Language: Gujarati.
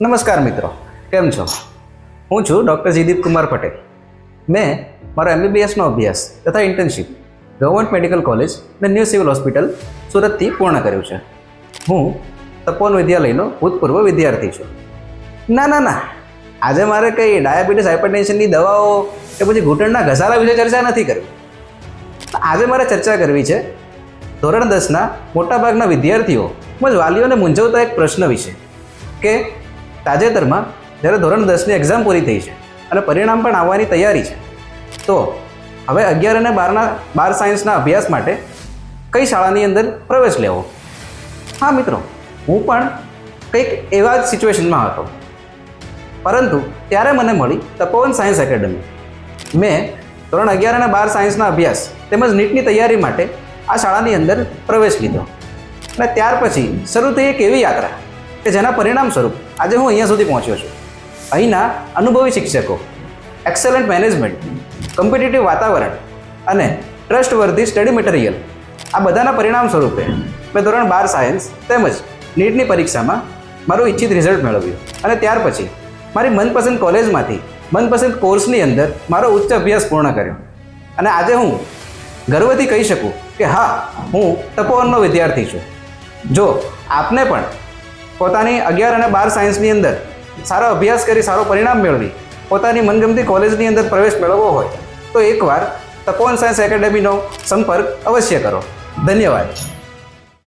નમસ્કાર મિત્રો, કેમ છો? હું છું ડૉક્ટર જયદીપ કુમાર પટેલ. મેં મારો MBBSનો અભ્યાસ તથા ઇન્ટર્નશીપ ગવર્મેન્ટ મેડિકલ કોલેજ અને ન્યૂ સિવિલ હોસ્પિટલ સુરતથી પૂર્ણ કર્યું છે. હું તપોવન વિદ્યાલયનો ભૂતપૂર્વ વિદ્યાર્થી છું. ના, આજે મારે કંઈ ડાયાબિટીસ હાઇપરટેન્શનની દવાઓ કે પછી ઘૂંટણના ઘસારા વિશે ચર્ચા નથી કરવી. આજે મારે ચર્ચા કરવી છે ધોરણ 10ના મોટાભાગના વિદ્યાર્થીઓ તેમજ વાલીઓને મૂંઝવતા એક પ્રશ્ન વિશે કે તાજેતરમાં જ્યારે ધોરણ 10ની એક્ઝામ પૂરી થઈ છે અને પરિણામ પણ આવવાની તૈયારી છે, તો હવે 11 અને 12 સાયન્સના અભ્યાસ માટે કઈ શાળાની અંદર પ્રવેશ લેવો? હા મિત્રો, હું પણ કંઈક એવા જ સિચ્યુએશનમાં હતો, પરંતુ ત્યારે મને મળી તપોવન સાયન્સ એકેડમી. મેં ધોરણ 11 અને 12 સાયન્સના અભ્યાસ તેમજ નીટની તૈયારી માટે આ શાળાની અંદર પ્રવેશ લીધો અને ત્યાર પછી શરૂ થઈ એક એવી યાત્રા કે જેના પરિણામ સ્વરૂપ આજે હું અહીંયા સુધી પહોંચ્યો છું. અહીંના અનુભવી શિક્ષકો, એક્સેલન્ટ મેનેજમેન્ટ, કોમ્પિટિટિવ વાતાવરણ અને ટ્રસ્ટવર્ધી સ્ટડી મટીરિયલ, આ બધાના પરિણામ સ્વરૂપે મેં ધોરણ 12 સાયન્સ તેમજ નીટની પરીક્ષામાં મારું ઈચ્છિત રિઝલ્ટ મેળવ્યું અને ત્યાર પછી મારી મનપસંદ કોલેજમાંથી મનપસંદ કોર્સની અંદર મારો ઉચ્ચ અભ્યાસ પૂર્ણ કર્યો અને આજે હું ગર્વથી કહી શકું કે હા, હું તપોવનનો વિદ્યાર્થી છું. જો આપને પણ પોતાની 11 અને 12 સાયન્સની અંદર સારો અભ્યાસ કરી સારો પરિણામ મેળવી પોતાની મનગમતી કોલેજની અંદર પ્રવેશ મેળવવો હોય તો એકવાર તપોવન સાયન્સ એકેડમીનો સંપર્ક અવશ્ય કરો. ધન્યવાદ.